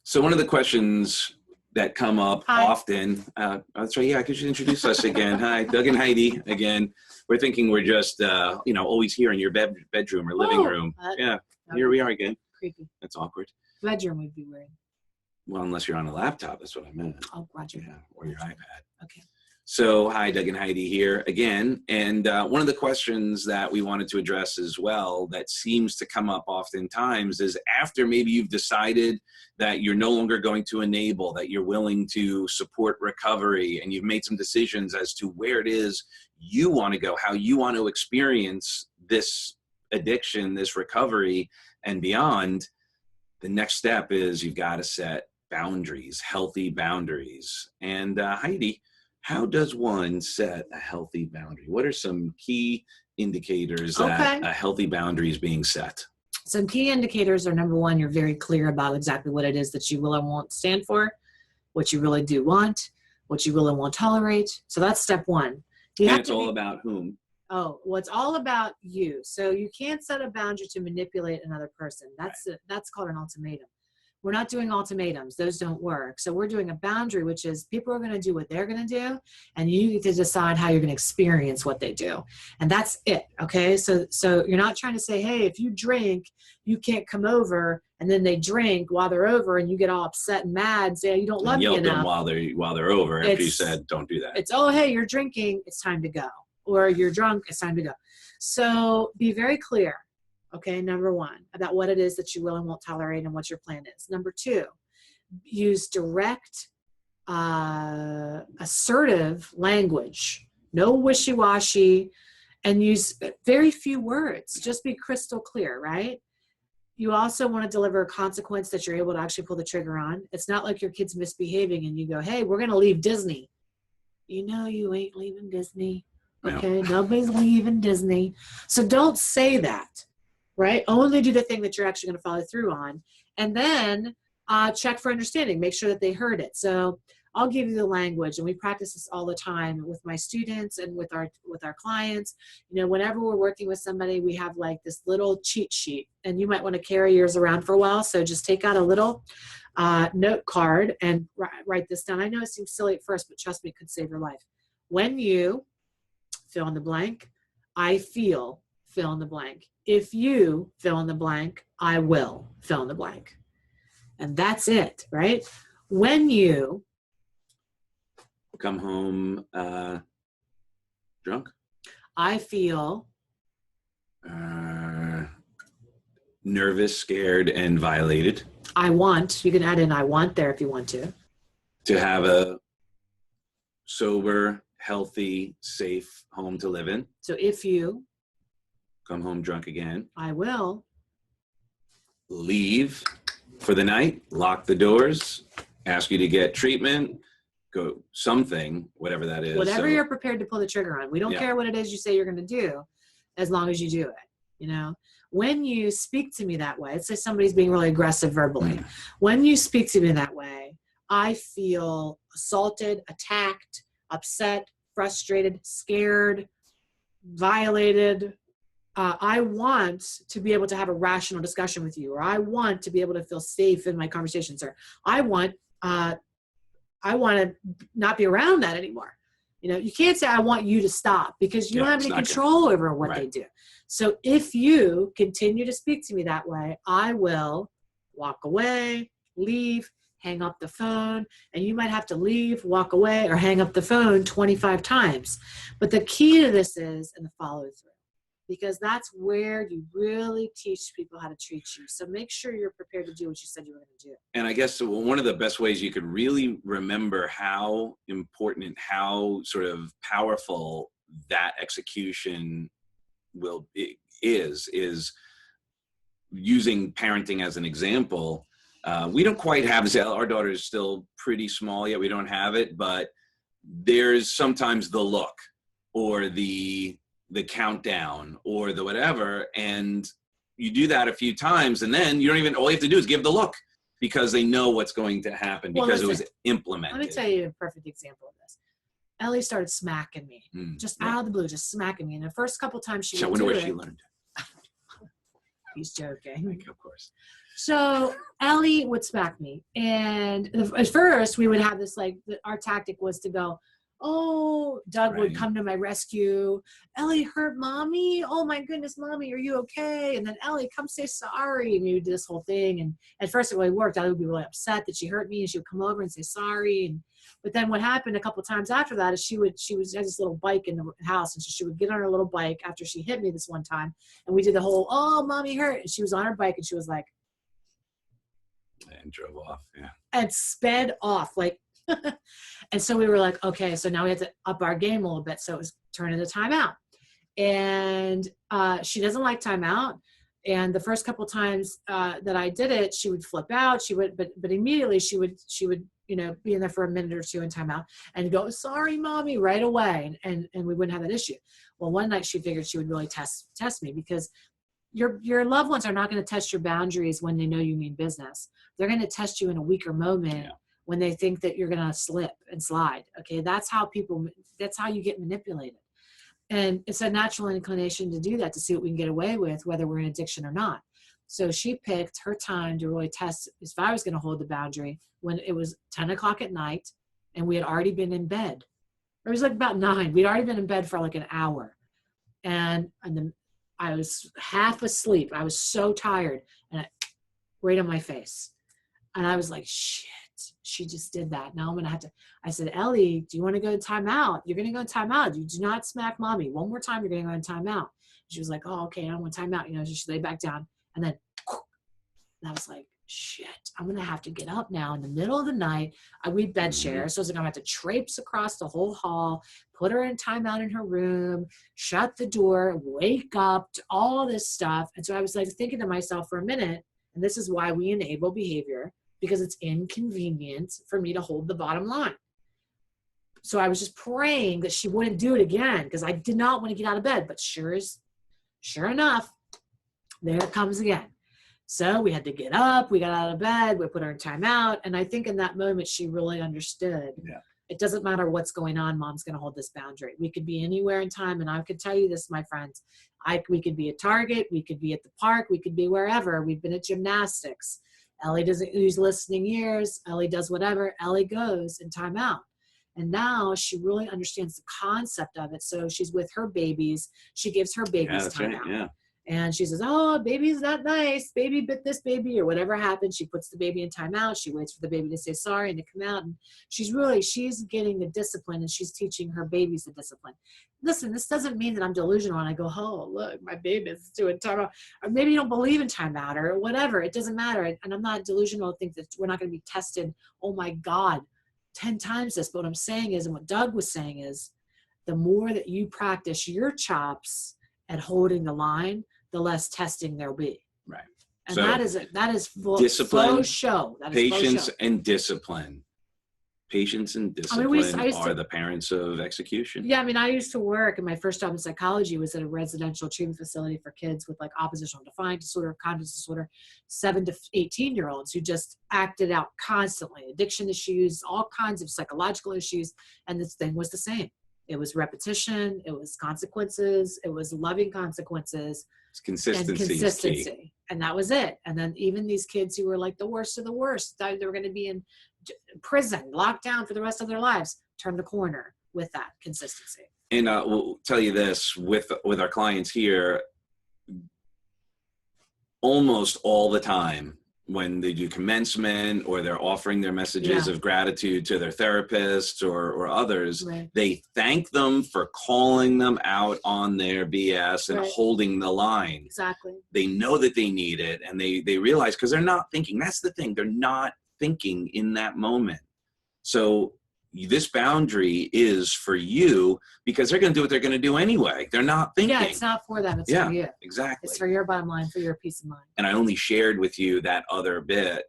So one of the questions that come up often, that's right, yeah, could you introduce us again? Hi, Doug and Heidi again. We're thinking we're just, always here in your bedroom or living room. Yeah, here we are again. Creepy. That's awkward. Bedroom would be weird. Well, unless you're on a laptop, that's what I meant. Oh, Roger. Yeah, or your iPad. Okay. So, hi, Doug and Heidi here again. And one of the questions that we wanted to address as well that seems to come up oftentimes is after maybe you've decided that you're no longer going to enable, that you're willing to support recovery, and you've made some decisions as to where it is you want to go, how you want to experience this addiction, this recovery, and beyond. The next step is you've got to set boundaries, healthy boundaries. And Heidi, how does one set a healthy boundary? What are some key indicators that a healthy boundary is being set? Some key indicators are, number one, you're very clear about exactly what it is that you will and won't stand for, what you really do want, what you will and won't tolerate. So that's step one. And it's all about whom? Oh, well, it's all about you. So you can't set a boundary to manipulate another person. That's called an ultimatum. We're not doing ultimatums. Those don't work. So we're doing a boundary, which is people are going to do what they're going to do, and you get to decide how you're going to experience what they do. And that's it, okay? So you're not trying to say, hey, if you drink, you can't come over, and then they drink while they're over, and you get all upset and mad and say, you don't love me enough. Yell at them while they're over after you said, don't do that. It's, oh, hey, you're drinking, it's time to go. Or you're drunk, it's time to go. So be very clear. Okay, number one, about what it is that you will and won't tolerate and what your plan is. Number two, use direct, assertive language. No wishy-washy, and use very few words. Just be crystal clear, right? You also want to deliver a consequence that you're able to actually pull the trigger on. It's not like your kid's misbehaving and you go, hey, we're going to leave Disney. You know you ain't leaving Disney. Okay, no. Nobody's leaving Disney. So don't say that. Right? Only do the thing that you're actually going to follow through on. And then check for understanding. Make sure that they heard it. So I'll give you the language, and we practice this all the time with my students and with our clients. You know, whenever we're working with somebody, we have like this little cheat sheet, and you might want to carry yours around for a while. So just take out a little note card and write this down. I know it seems silly at first, but trust me, it could save your life. When you fill in the blank, I feel fill in the blank. If you fill in the blank, I will fill in the blank. And that's it, right? When you come home drunk, I feel nervous, scared, and violated. I want, you can add in I want there if you want to have a sober, healthy, safe home to live in. So if you come home drunk again, I will leave for the night, lock the doors, ask you to get treatment, go something, whatever that is. Whatever you're prepared to pull the trigger on. We don't care what it is you say you're going to do, as long as you do it. You know, when you speak to me that way, let's say somebody's being really aggressive verbally. When you speak to me that way, I feel assaulted, attacked, upset, frustrated, scared, violated. I want to be able to have a rational discussion with you, or I want to be able to feel safe in my conversations, or I want to not be around that anymore. You know, you can't say I want you to stop, because you don't have any control over what they do. So if you continue to speak to me that way, I will walk away, leave, hang up the phone, and you might have to leave, walk away, or hang up the phone 25 times. But the key to this is in the follow through, because that's where you really teach people how to treat you. So make sure you're prepared to do what you said you were going to do. And I guess one of the best ways you could really remember how important and how sort of powerful that execution is using parenting as an example. We don't quite have this. Our daughter is still pretty small yet. We don't have it, but there's sometimes the look or the countdown or the whatever, and you do that a few times, and then all you have to do is give the look, because they know what's going to happen Well, because it was listen, implemented. let me tell you a perfect example of this. Ellie started smacking me, just out of the blue, just smacking me. And the first couple times she I would wonder do where it, she learned. he's joking. Of course. So Ellie would smack me. And at first we would have this, like, our tactic was to go, oh, Doug would Right. come to my rescue. Ellie hurt mommy. Oh my goodness, mommy, are you okay? And then Ellie, come say sorry. And we would do this whole thing. And at first it really worked. Ellie would be really upset that she hurt me, and she would come over and say sorry. But then what happened a couple of times after that is she had this little bike in the house, and so she would get on her little bike after she hit me this one time, and we did the whole, oh, mommy hurt. And she was on her bike, and she was like, And drove off. Yeah. and sped off, like. And so we were like, okay, so now we have to up our game a little bit. So it was turning the timeout, and she doesn't like timeout. And the first couple times that I did it, she would flip out. She would, but immediately she would, be in there for a minute or two in timeout and go, sorry, mommy, right away. And we wouldn't have that issue. Well, one night she figured she would really test me, because your loved ones are not going to test your boundaries when they know you mean business. They're going to test you in a weaker moment. Yeah. When they think that you're going to slip and slide. Okay. That's how you get manipulated. And it's a natural inclination to do that, to see what we can get away with, whether we're in addiction or not. So she picked her time to really test if I was going to hold the boundary when it was 10 o'clock at night and we had already been in bed. It was like about 9. We'd already been in bed for like an hour. And then I was half asleep. I was so tired, and right on my face. And I was like, shit. She just did that. Now I'm going to have to, I said, Ellie, do you want to go to timeout? You're going to go to timeout. You do not smack mommy. One more time, you're going to go to timeout. She was like, oh, okay, I don't want timeout. She laid back down. And then, and I was like, shit, I'm going to have to get up now in the middle of the night. We bed share. So I was like, I'm going to have to traipse across the whole hall, put her in timeout in her room, shut the door, wake up, all this stuff. And so I was like thinking to myself for a minute, and this is why we enable behavior, because it's inconvenient for me to hold the bottom line. So I was just praying that she wouldn't do it again, because I did not want to get out of bed. But sure enough, there it comes again. So we had to get up. We got out of bed. We put her in timeout. And I think in that moment, she really understood. Yeah. It doesn't matter what's going on. Mom's going to hold this boundary. We could be anywhere in time. And I could tell you this, my friends. We could be at Target. We could be at the park. We could be wherever. We've been at gymnastics. Ellie doesn't use listening ears. Ellie does whatever. Ellie goes in timeout. And now she really understands the concept of it. So she's with her babies. She gives her babies timeout. Right, yeah. And she says, oh, baby's not nice. Baby bit this baby, or whatever happened. She puts the baby in timeout. She waits for the baby to say sorry and to come out. And she's getting the discipline, and she's teaching her babies the discipline. Listen, this doesn't mean that I'm delusional and I go, oh, look, my baby's doing timeout. Or maybe you don't believe in timeout or whatever. It doesn't matter. And I'm not delusional to think that we're not going to be tested. Oh my God, 10 times this. But what I'm saying is, and what Doug was saying is, the more that you practice your chops at holding the line, the less testing there'll be. Right. And so that is full discipline, show. That is patience and discipline. Patience and discipline are the parents of execution. Yeah, I mean, I used to work, and my first job in psychology was at a residential treatment facility for kids with like oppositional defiant disorder, conduct disorder, 7 to 18-year-olds who just acted out constantly, addiction issues, all kinds of psychological issues, and this thing was the same. It was repetition, it was consequences, it was loving consequences. It's consistency. And that was it. And then even these kids who were like the worst of the worst, they were going to be in prison, locked down for the rest of their lives, turn the corner with that consistency. And we'll tell you this, with our clients here, almost all the time, when they do commencement or they're offering their messages of gratitude to their therapists or others, right, they thank them for calling them out on their BS and holding the line. Exactly. They know that they need it, and they realize, because they're not thinking. That's the thing. They're not thinking in that moment. So this boundary is for you, because they're going to do what they're going to do anyway. They're not thinking. Yeah, it's not for them. It's for you. Exactly. It's for your bottom line, for your peace of mind. And I only shared with you that other bit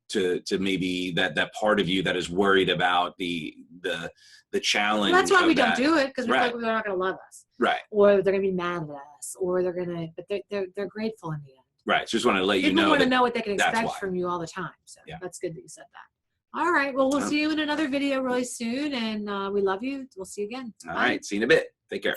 to maybe that part of you that is worried about the challenge. Well, that's why we don't do it, because we feel like they're not going to love us. Right. Or they're going to be mad at us, or they're going to, but they're grateful in the end. Right. Just want to let you People know want to that know what they can that's expect why. from you all the time. So Yeah. that's good that you said that. All right. Well, we'll Yeah. see you in another video really soon. And we love you. We'll see you again. All Bye. right. See you in a bit. Take care.